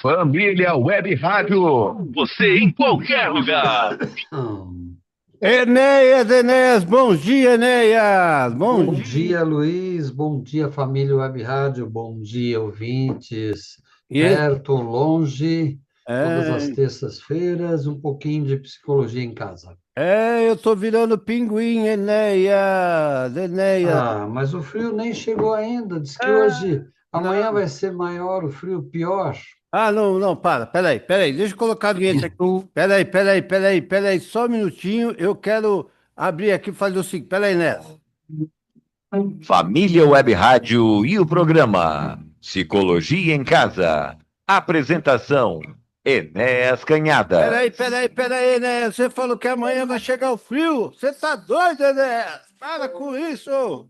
Família Web Rádio. Você em qualquer lugar. Enéas, bom dia, Enéas, bom Bom dia. dia, Luiz. Bom dia, família Web Rádio. Bom dia, ouvintes. E esse, Perto, longe, todas as é, terças-feiras, um pouquinho de psicologia em casa. eu tô virando pinguim, Enéas. Ah, mas o frio nem chegou ainda. Diz que Ah, hoje, amanhã não, vai ser maior, o frio pior. não, peraí, deixa eu colocar a vinheta aqui. Peraí, só um minutinho, eu quero abrir aqui e fazer o seguinte, peraí, Enéas. Família Web Rádio e o programa Psicologia em Casa. Apresentação: Enéas Canhada. Peraí, Enéas, você falou que amanhã vai chegar o frio, você tá doido, Enéas? Para com isso.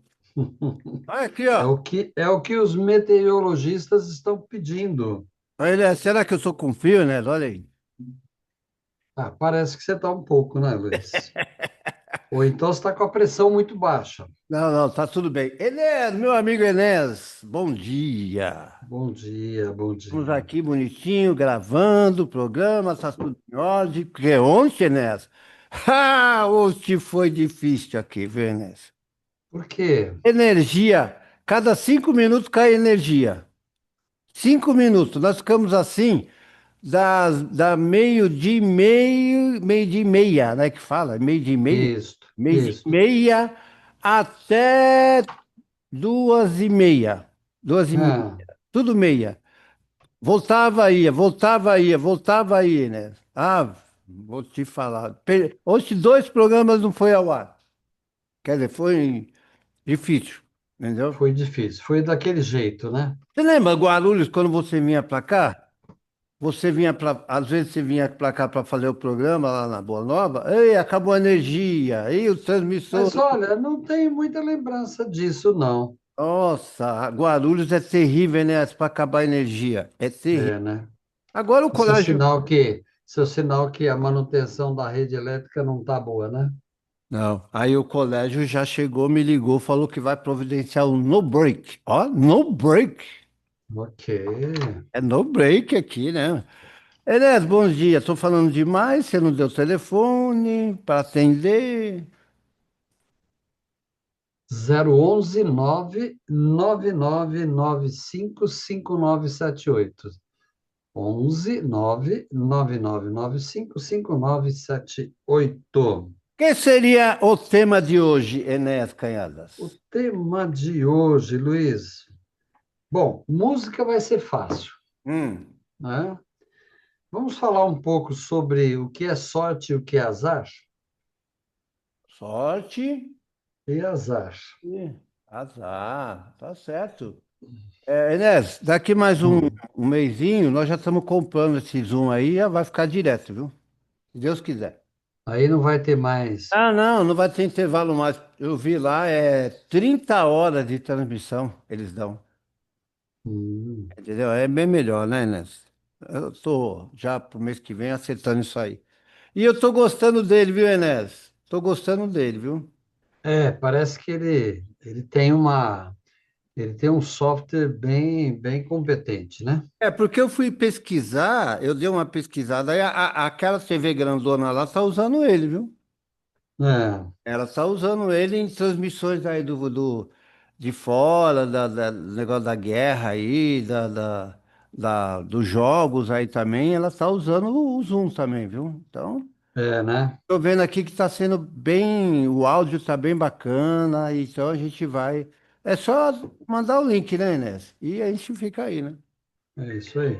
Olha aqui, ó. É o que os meteorologistas estão pedindo. Olha, será que eu sou com frio, né? Olha aí. Ah, parece que você está um pouco, né, Luiz? Ou então você está com a pressão muito baixa. Não, tá tudo bem. Enéas, meu amigo Enéas, bom dia. Bom dia, bom Estamos dia. aqui bonitinho, gravando o programa, tá tudo em ordem. Porque ontem, Enéas, hoje foi difícil aqui, viu, Enéas? Por quê? Energia, cada 5 minutos cai energia. 5 minutos, nós ficamos assim, da meio dia e meia, né, que fala, meio dia e meia, Isto, meio dia e isto. meia até 2h30, 2h30, Ah, tudo meia. Voltava, ia, né? Ah, vou te falar. Hoje 2 programas não foi ao ar. Quer dizer, foi difícil, entendeu? foi difícil. Foi daquele jeito, né? Você lembra, Guarulhos, quando você vinha para cá? Você vinha para, às vezes você vinha para cá para fazer o programa lá na Boa Nova, ei, acabou a energia, aí o transmissor. Mas olha, não tenho muita lembrança disso, não. Nossa, Guarulhos é terrível, né? Para acabar a energia. É terrível. É, né? Agora o Isso é colégio. sinal que, isso é sinal que a manutenção da rede elétrica não está boa, né? Não, aí o colégio já chegou, me ligou, falou que vai providenciar um no break. Ó, no break. Ok. É no break aqui, né? Enes, bom dia. Tô falando demais, você não deu telefone para atender. 011 999955978. 11 999955978. Quem seria o tema de hoje, Enéas O Canhadas? tema de hoje, Luiz. Bom, música vai ser fácil, Hum, né? Vamos falar um pouco sobre o que é sorte e o que é azar? sorte E azar. e azar, tá certo. Enéas, daqui mais Hum. um mesinho, nós já estamos comprando esse Zoom aí, já vai ficar direto, viu? Se Deus quiser. Aí não vai ter mais. Ah, não vai ter intervalo mais. Eu vi lá, 30 horas de transmissão eles dão. Hum. Entendeu? É bem melhor, né, Inês? Eu tô já pro mês que vem acertando isso aí. E eu tô gostando dele, viu, Enéas? Tô gostando dele, viu? Parece que ele tem um software bem, bem competente, né? É, porque eu fui pesquisar, eu dei uma pesquisada, aí aquela TV grandona lá tá usando ele, viu? É, Ela tá usando ele em transmissões aí de fora, do negócio da guerra aí, dos jogos aí também, ela tá usando o Zoom também, viu? Então. né? Tô vendo aqui que tá sendo bem, o áudio tá bem bacana, então a gente vai. É só mandar o link, né, Inês? E a gente fica aí, né? É isso aí.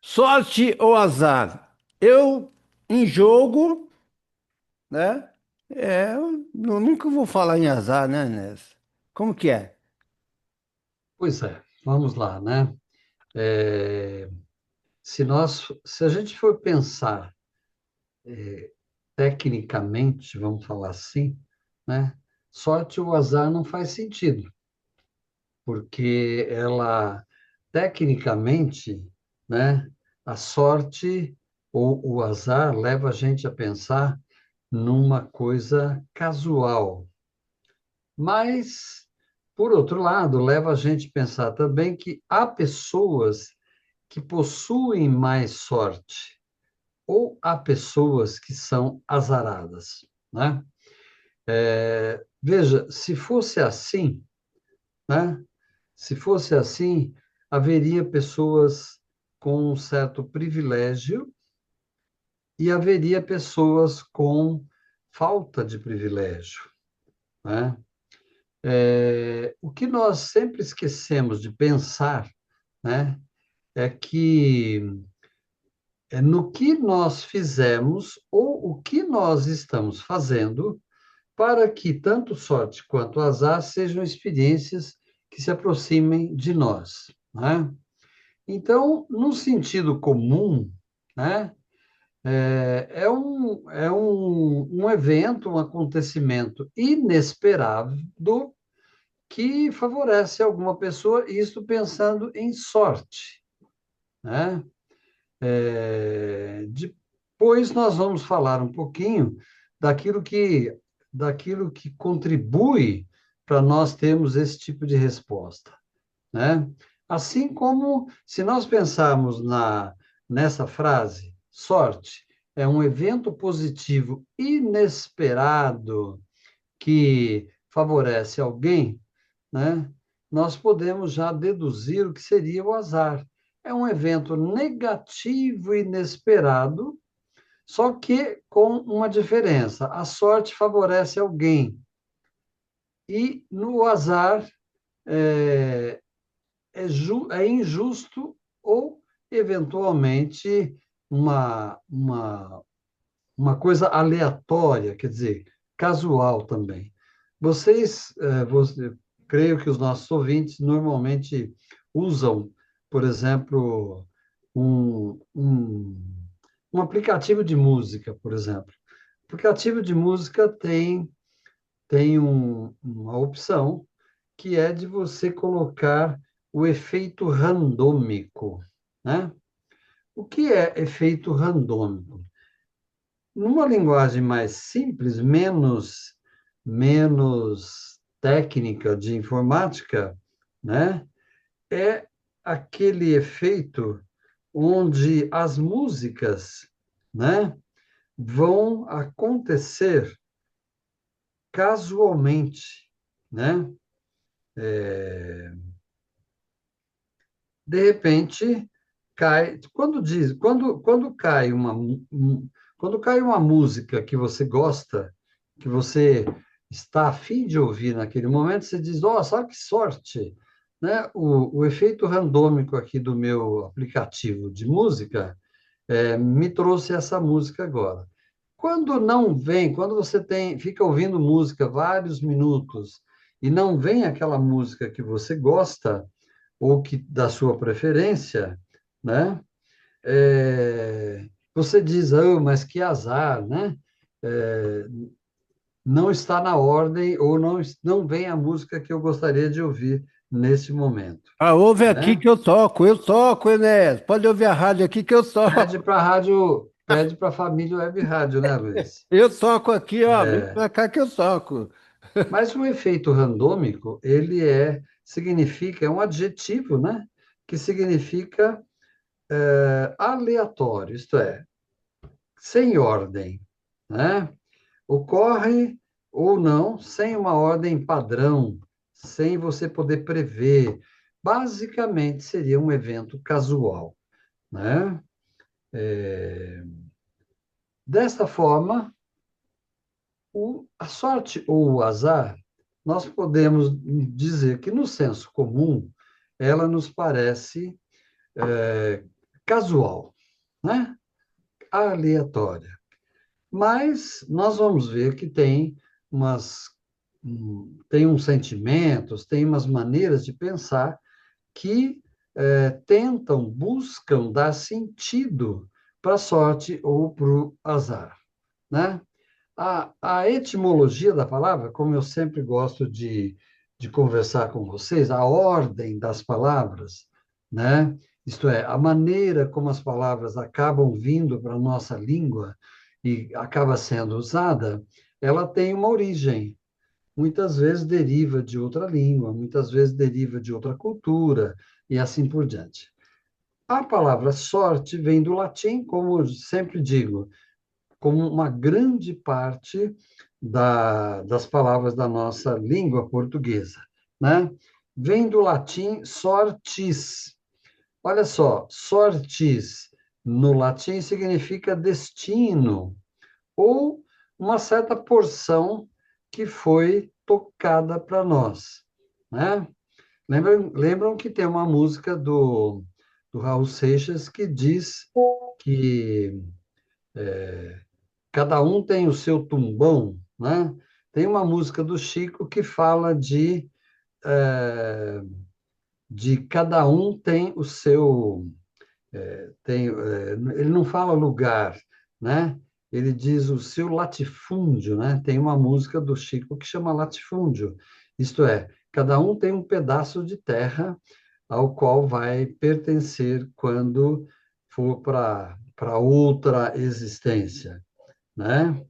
Sorte ou azar? Eu, em jogo, né? Eu nunca vou falar em azar, né, Inês? Como que é? Pois é, vamos lá, né? É, se a gente for pensar tecnicamente, vamos falar assim, né? Sorte ou azar não faz sentido, porque ela, tecnicamente, né? A sorte ou o azar leva a gente a pensar numa coisa casual. Mas, por outro lado, leva a gente a pensar também que há pessoas que possuem mais sorte ou há pessoas que são azaradas, né? Veja, se fosse assim, né? Se fosse assim, haveria pessoas com um certo privilégio e haveria pessoas com falta de privilégio, né? O que nós sempre esquecemos de pensar, né, é que é no que nós fizemos ou o que nós estamos fazendo para que tanto sorte quanto azar sejam experiências que se aproximem de nós, né? Então, no sentido comum, né, um evento, um acontecimento inesperado que favorece alguma pessoa, isto pensando em sorte, né? Depois nós vamos falar um pouquinho daquilo que, daquilo que contribui para nós termos esse tipo de resposta, né? Assim como se nós pensarmos nessa frase, sorte é um evento positivo inesperado que favorece alguém, né? Nós podemos já deduzir o que seria o azar. É um evento negativo e inesperado, só que com uma diferença. A sorte favorece alguém e no azar é, é injusto ou, eventualmente, uma coisa aleatória, quer dizer, casual também. Creio que os nossos ouvintes normalmente usam, por exemplo, um, um, um aplicativo de música, por exemplo. O aplicativo de música tem uma opção que é de você colocar o efeito randômico, né? O que é efeito randômico? Numa linguagem mais simples, menos técnica de informática, né? É aquele efeito onde as músicas, né, vão acontecer casualmente, né? De repente cai, quando cai uma música que você gosta, que você está a fim de ouvir naquele momento, você diz, nossa, olha que sorte, né? O efeito randômico aqui do meu aplicativo de música me trouxe essa música agora. Quando não vem, quando você fica ouvindo música vários minutos e não vem aquela música que você gosta, ou que da sua preferência, né? Você diz, oh, mas que azar, né? É, não está na ordem ou não vem a música que eu gostaria de ouvir nesse momento, Ah, ouve aqui né? que eu toco, Enéas. Pode ouvir a rádio aqui que eu Pede toco. para a rádio, pede para a família Web Rádio, né, Luiz? Eu toco aqui, ó, vem pra cá que eu toco. Mas o efeito randômico, significa, é um adjetivo, né? Que significa aleatório, isto é, sem ordem, né? Ocorre ou não sem uma ordem padrão, sem você poder prever. Basicamente, seria um evento casual, né? Desta forma, a sorte ou o azar, nós podemos dizer que, no senso comum, ela nos parece casual, né? Aleatória. Mas nós vamos ver que tem uns sentimentos, tem umas maneiras de pensar que buscam dar sentido para a sorte ou para o azar, né? A etimologia da palavra, como eu sempre gosto de conversar com vocês, a ordem das palavras, né? Isto é, a maneira como as palavras acabam vindo para a nossa língua e acaba sendo usada, ela tem uma origem. Muitas vezes deriva de outra língua, muitas vezes deriva de outra cultura, e assim por diante. A palavra sorte vem do latim, como eu sempre digo, como uma grande parte das palavras da nossa língua portuguesa, né? Vem do latim sortis. Olha só, sortis no latim significa destino, ou uma certa porção que foi tocada para nós, né? Lembram que tem uma música do Raul Seixas que diz que cada um tem o seu tumbão, né? Tem uma música do Chico que fala eh, de cada um tem o seu, ele não fala lugar, né? Ele diz o seu latifúndio, né? Tem uma música do Chico que chama latifúndio. Isto é, cada um tem um pedaço de terra ao qual vai pertencer quando for para outra existência, né?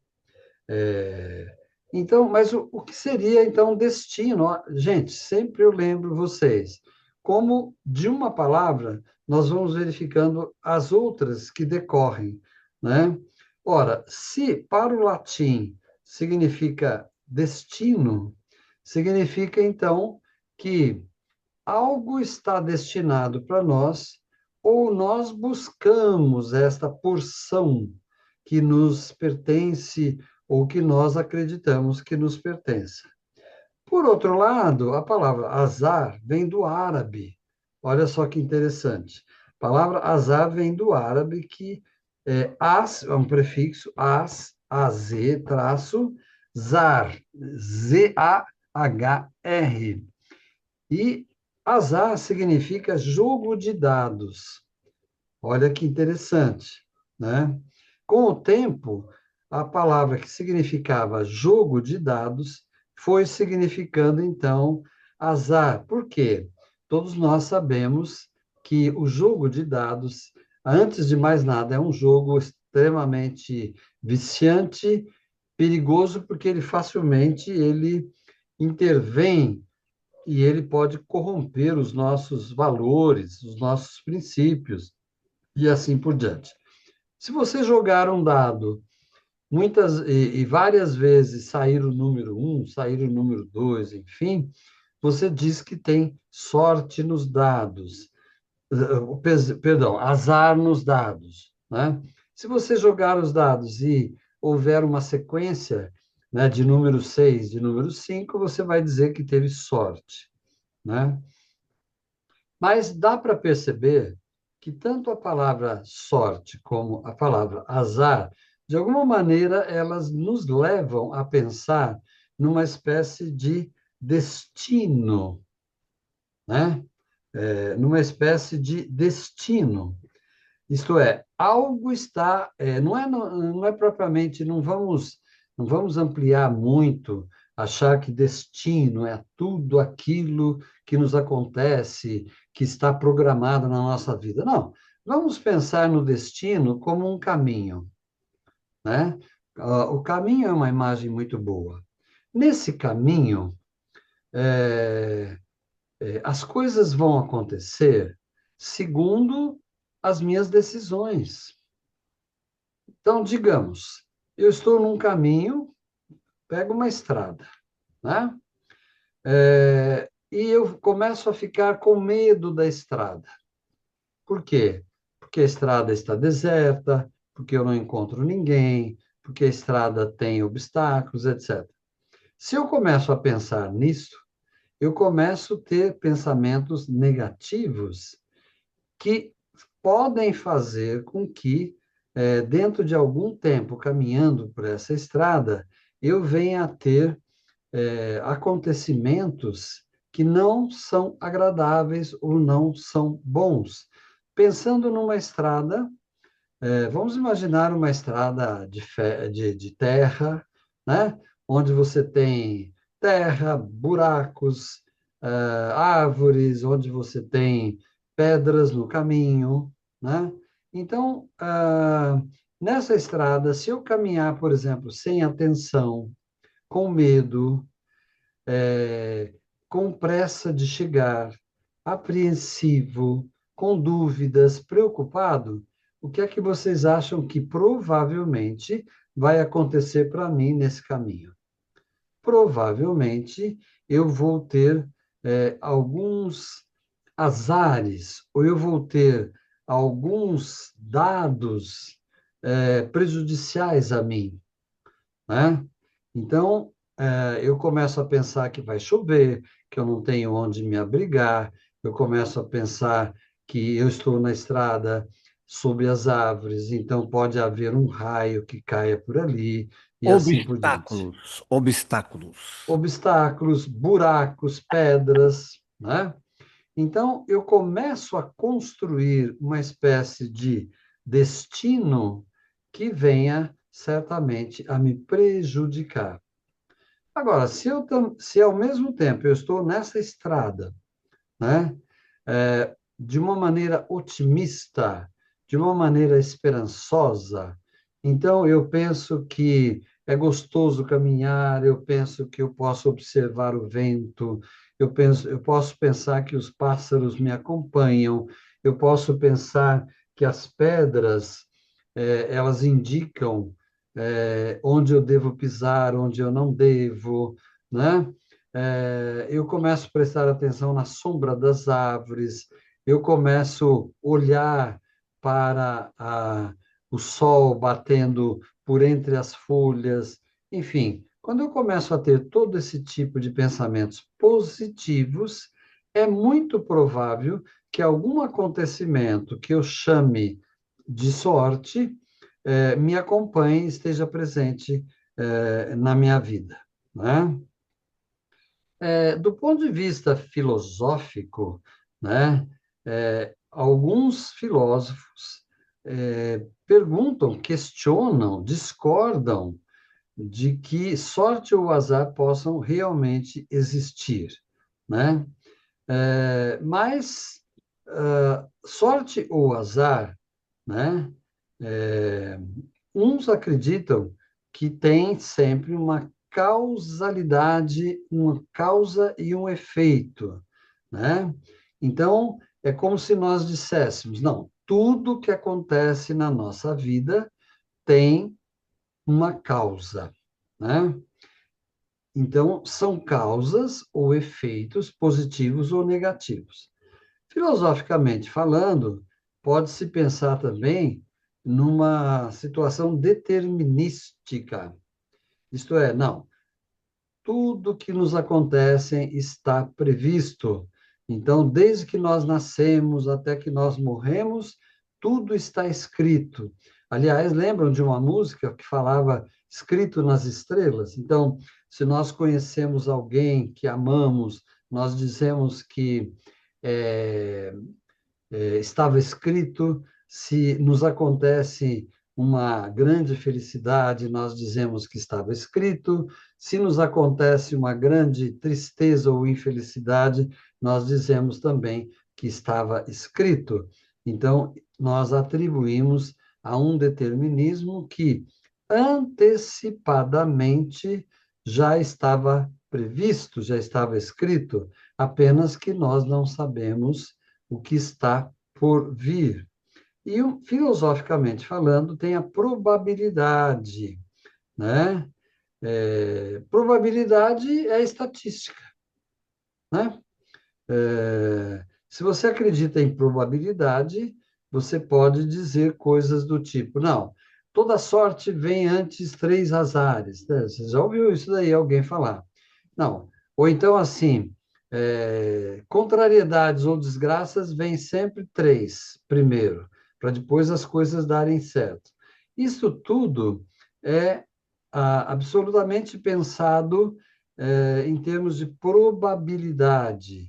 Então, mas o que seria então destino? Ó, gente, sempre eu lembro vocês, como de uma palavra nós vamos verificando as outras que decorrem, né? Ora, se para o latim significa destino, significa então que algo está destinado para nós, ou nós buscamos esta porção que nos pertence ou que nós acreditamos que nos pertence. Por outro lado, a palavra azar vem do árabe. Olha só que interessante. A palavra azar vem do árabe, que é as, é um prefixo, as, az, traço, zar, Z-A-H-R. E azar significa jogo de dados. Olha que interessante, né? Com o tempo, a palavra que significava jogo de dados foi significando, então, azar. Por quê? Todos nós sabemos que o jogo de dados, antes de mais nada, é um jogo extremamente viciante, perigoso, porque ele intervém e ele pode corromper os nossos valores, os nossos princípios e assim por diante. Se você jogar um dado e várias vezes sair o número um, sair o número 2, enfim, você diz que tem sorte nos dados, perdão, azar nos dados, né? Se você jogar os dados e houver uma sequência, né, de número 6, de número 5, você vai dizer que teve sorte, né? Mas dá para perceber que tanto a palavra sorte como a palavra azar, de alguma maneira, elas nos levam a pensar numa espécie de destino, né? Numa espécie de destino. Isto é, algo está, não é propriamente, não vamos ampliar muito, achar que destino é tudo aquilo que nos acontece, que está programado na nossa vida. Não, vamos pensar no destino como um caminho, né? O caminho é uma imagem muito boa. Nesse caminho, é, as coisas vão acontecer segundo as minhas decisões. Então, digamos, eu estou num caminho, pego uma estrada, né? E eu começo a ficar com medo da estrada. Por quê? Porque a estrada está deserta, porque eu não encontro ninguém, porque a estrada tem obstáculos, etc. Se eu começo a pensar nisso, eu começo a ter pensamentos negativos que podem fazer com que, dentro de algum tempo caminhando por essa estrada, eu venha a ter acontecimentos que não são agradáveis ou não são bons. Pensando numa estrada, vamos imaginar uma estrada de terra, né? Onde você tem terra, buracos, árvores, onde você tem pedras no caminho, né? Então, nessa estrada, se eu caminhar, por exemplo, sem atenção, com medo, com pressa de chegar, apreensivo, com dúvidas, preocupado, o que é que vocês acham que provavelmente vai acontecer para mim nesse caminho? Provavelmente eu vou ter alguns azares, ou eu vou ter alguns dados prejudiciais a mim, né? Então, eu começo a pensar que vai chover, que eu não tenho onde me abrigar, eu começo a pensar que eu estou na estrada sob as árvores, então pode haver um raio que caia por ali, e assim por diante. Obstáculos, obstáculos. Obstáculos, buracos, pedras, né? Então, eu começo a construir uma espécie de destino que venha certamente a me prejudicar. Agora, se ao mesmo tempo eu estou nessa estrada, né, de uma maneira otimista, de uma maneira esperançosa, então eu penso que é gostoso caminhar, eu penso que eu posso observar o vento, eu posso pensar que os pássaros me acompanham, eu posso pensar que as pedras, elas indicam, onde eu devo pisar, onde eu não devo, né? Eu começo a prestar atenção na sombra das árvores, eu começo a olhar para o sol batendo por entre as folhas, enfim, quando eu começo a ter todo esse tipo de pensamentos positivos, é muito provável que algum acontecimento que eu chame de sorte me acompanhe, esteja presente na minha vida, né? Do ponto de vista filosófico, né, alguns filósofos perguntam, questionam, discordam de que sorte ou azar possam realmente existir, né? Mas sorte ou azar, né? É, uns acreditam que tem sempre uma causalidade, uma causa e um efeito, né? Então, é como se nós disséssemos, não, tudo que acontece na nossa vida tem uma causa, né? Então, são causas ou efeitos positivos ou negativos. Filosoficamente falando, pode-se pensar também numa situação determinística. Isto é, não, tudo que nos acontece está previsto. Então, desde que nós nascemos até que nós morremos, tudo está escrito. Aliás, lembram de uma música que falava escrito nas estrelas? Então, se nós conhecemos alguém que amamos, nós dizemos que é, estava escrito, se nos acontece uma grande felicidade, nós dizemos que estava escrito, se nos acontece uma grande tristeza ou infelicidade, nós dizemos também que estava escrito. Então, nós atribuímos a um determinismo que antecipadamente já estava previsto, já estava escrito, apenas que nós não sabemos o que está por vir. E, filosoficamente falando, tem a probabilidade, né? Probabilidade é estatística, né? Se você acredita em probabilidade, você pode dizer coisas do tipo, não, toda sorte vem antes três azares, né? Você já ouviu isso daí, alguém falar. Não. Ou então, assim, contrariedades ou desgraças vêm sempre três, primeiro, para depois as coisas darem certo. Isso tudo é absolutamente pensado em termos de probabilidade.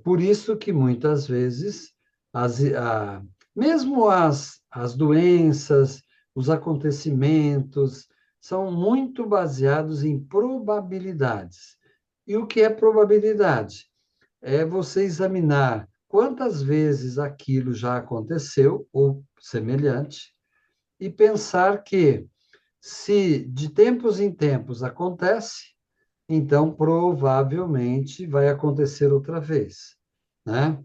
Por isso que, muitas vezes, mesmo as doenças, os acontecimentos, são muito baseados em probabilidades. E o que é probabilidade? É você examinar quantas vezes aquilo já aconteceu, ou semelhante, e pensar que, se de tempos em tempos acontece, então provavelmente vai acontecer outra vez, né?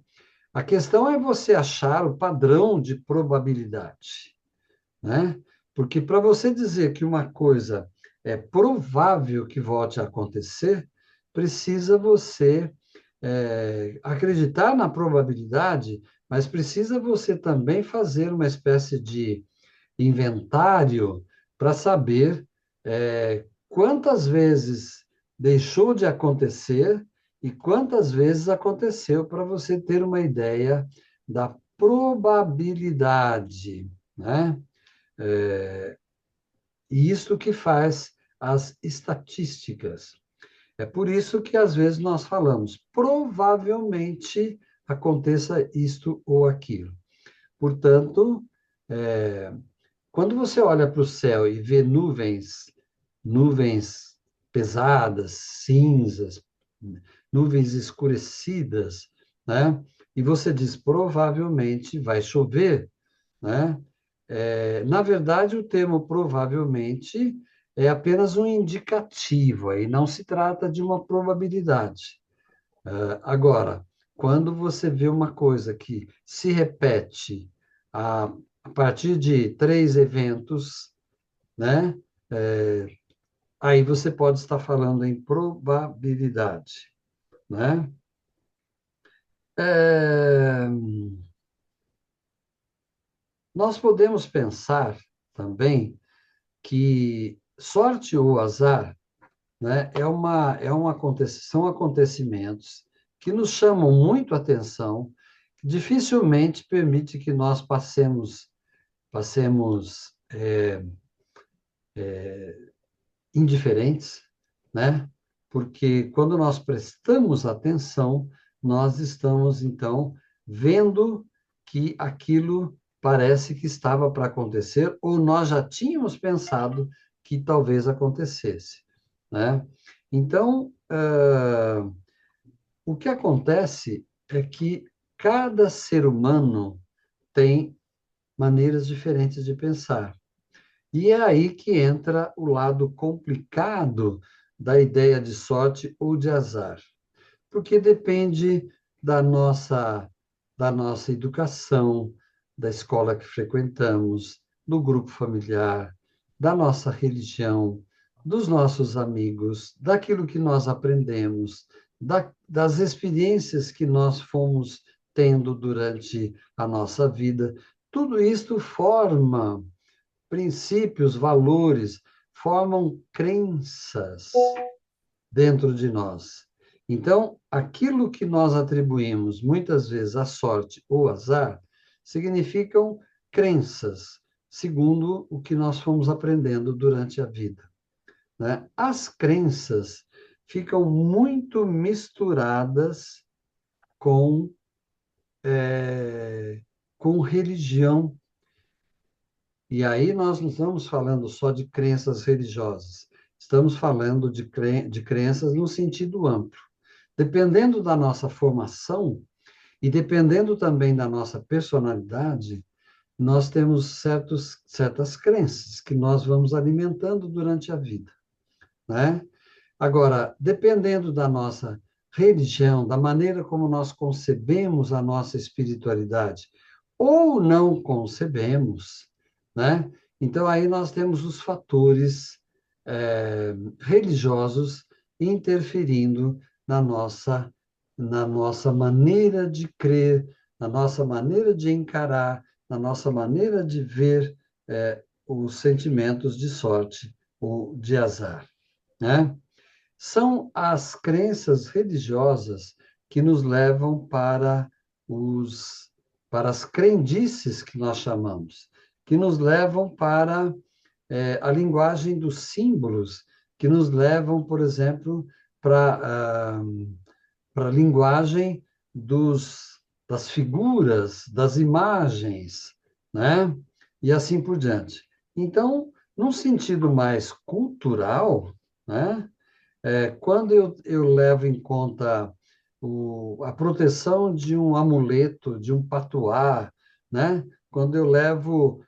A questão é você achar o padrão de probabilidade, né? Porque para você dizer que uma coisa é provável que volte a acontecer, precisa você acreditar na probabilidade, mas precisa você também fazer uma espécie de inventário para saber quantas vezes deixou de acontecer e quantas vezes aconteceu, para você ter uma ideia da probabilidade, né? E isso que faz as estatísticas. É por isso que, às vezes, nós falamos, provavelmente aconteça isto ou aquilo. Portanto, quando você olha para o céu e vê nuvens pesadas, cinzas, nuvens escurecidas, né? E você diz, provavelmente vai chover, né? Na verdade, o termo provavelmente é apenas um indicativo, aí não se trata de uma probabilidade. Agora, quando você vê uma coisa que se repete a partir de 3 eventos, né? Aí você pode estar falando em probabilidade, né? É, Nós podemos pensar também que sorte ou azar, né, são acontecimentos que nos chamam muito a atenção, que dificilmente permite que nós passemos indiferentes, né? Porque quando nós prestamos atenção, nós estamos, então, vendo que aquilo parece que estava para acontecer, ou nós já tínhamos pensado que talvez acontecesse, né? Então, o que acontece é que cada ser humano tem maneiras diferentes de pensar. E é aí que entra o lado complicado da ideia de sorte ou de azar, porque depende da nossa educação, da escola que frequentamos, do grupo familiar, da nossa religião, dos nossos amigos, daquilo que nós aprendemos, das experiências que nós fomos tendo durante a nossa vida. Tudo isto forma princípios, valores, formam crenças dentro de nós. Então, aquilo que nós atribuímos muitas vezes à sorte ou azar, significam crenças, segundo o que nós fomos aprendendo durante a vida, né? As crenças ficam muito misturadas com, com religião. E aí nós não estamos falando só de crenças religiosas, estamos falando de crenças no sentido amplo. Dependendo da nossa formação e dependendo também da nossa personalidade, nós temos certas crenças que nós vamos alimentando durante a vida, né? Agora, dependendo da nossa religião, da maneira como nós concebemos a nossa espiritualidade, ou não concebemos, né? Então, aí nós temos os fatores religiosos interferindo na nossa maneira de crer, na nossa maneira de encarar, na nossa maneira de ver os sentimentos de sorte ou de azar, né? São as crenças religiosas que nos levam para as crendices que nós chamamos, que nos levam para a linguagem dos símbolos, que nos levam, por exemplo, para a linguagem das figuras, das imagens, né? E assim por diante. Então, num sentido mais cultural, né? Quando eu levo em conta a proteção de um amuleto, de um patuá, né? Quando eu levo,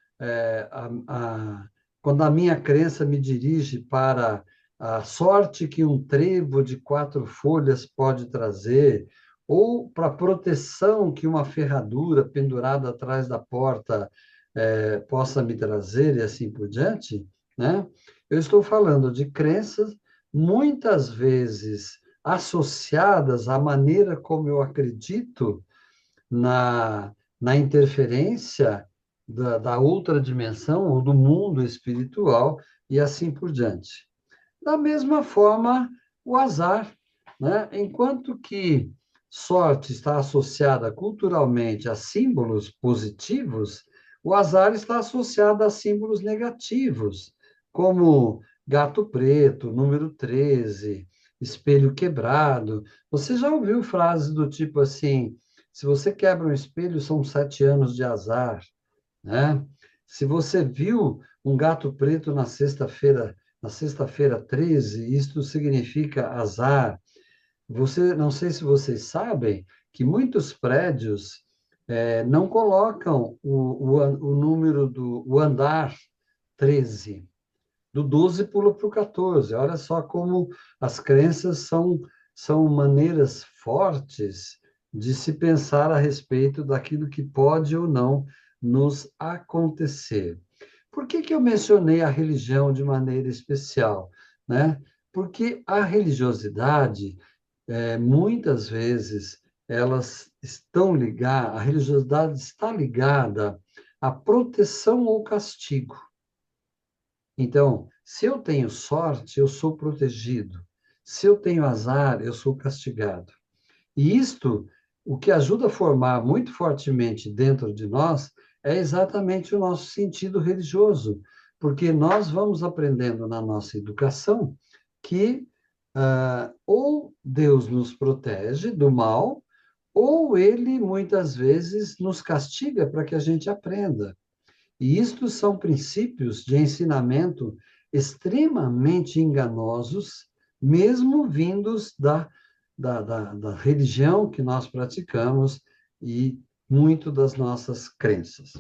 quando a minha crença me dirige para a sorte que um trevo de 4 folhas pode trazer, ou para proteção que uma ferradura pendurada atrás da porta possa me trazer e assim por diante, né? Eu estou falando de crenças muitas vezes associadas à maneira como eu acredito na interferência da outra dimensão ou do mundo espiritual e assim por diante. Da mesma forma, o azar, né? Enquanto que sorte está associada culturalmente a símbolos positivos, o azar está associado a símbolos negativos, como gato preto, número 13, espelho quebrado. Você já ouviu frases do tipo assim: se você quebra um espelho, são 7 anos de azar, né? Se você viu um gato preto na sexta-feira 13, isto significa azar. Você, não sei se vocês sabem que muitos prédios não colocam o número o andar 13. Do 12 pula para o 14. Olha só como as crenças são maneiras fortes de se pensar a respeito daquilo que pode ou não nos acontecer. Por que que eu mencionei a religião de maneira especial, né? Porque a religiosidade, muitas vezes, a religiosidade está ligada à proteção ou castigo. Então, se eu tenho sorte, eu sou protegido. Se eu tenho azar, eu sou castigado. E isto, o que ajuda a formar muito fortemente dentro de nós, é exatamente o nosso sentido religioso, porque nós vamos aprendendo na nossa educação que ou Deus nos protege do mal, ou ele muitas vezes nos castiga para que a gente aprenda. E isto são princípios de ensinamento extremamente enganosos, mesmo vindos da religião que nós praticamos e muito das nossas crenças.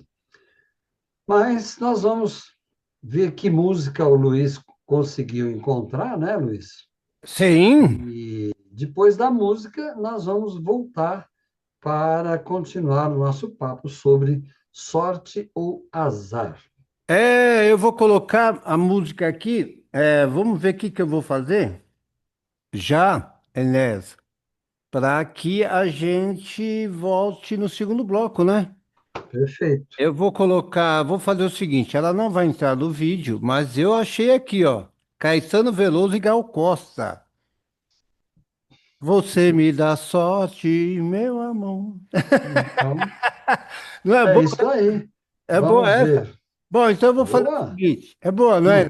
Mas nós vamos ver que música o Luiz conseguiu encontrar, né, Luiz? Sim. E depois da música, nós vamos voltar para continuar o nosso papo sobre sorte ou azar. Eu vou colocar a música aqui. Vamos ver o que que eu vou fazer. Já, Enéas, para que a gente volte no segundo bloco, né? Perfeito. Eu vou colocar, vou fazer o seguinte, ela não vai entrar no vídeo, mas eu achei aqui, ó, Caetano Veloso e Gal Costa. Você me dá sorte, meu amor. Então, Não é é boa? isso aí. É boa Vamos essa? ver. Bom, então eu vou fazer o Boa? seguinte, é boa, não é?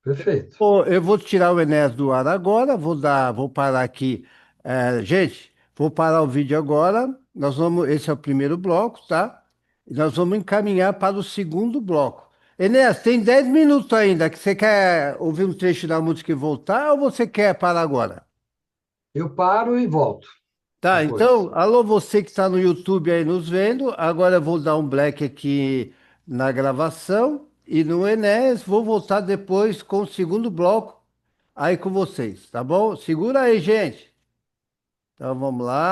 Perfeito. Pô, eu vou tirar o Enéas do ar agora, vou parar aqui. Gente, vou parar o vídeo agora. Esse é o primeiro bloco, tá? E nós vamos encaminhar para o segundo bloco. Enéas, tem 10 minutos ainda, que você quer ouvir um trecho da música e voltar, ou você quer parar agora? Eu paro e volto Tá, depois. então, alô você que está no YouTube aí nos vendo, agora eu vou dar um black aqui na gravação e no Enéas, vou voltar depois com o segundo bloco aí com vocês, tá bom? Segura aí, gente. Então vamos lá.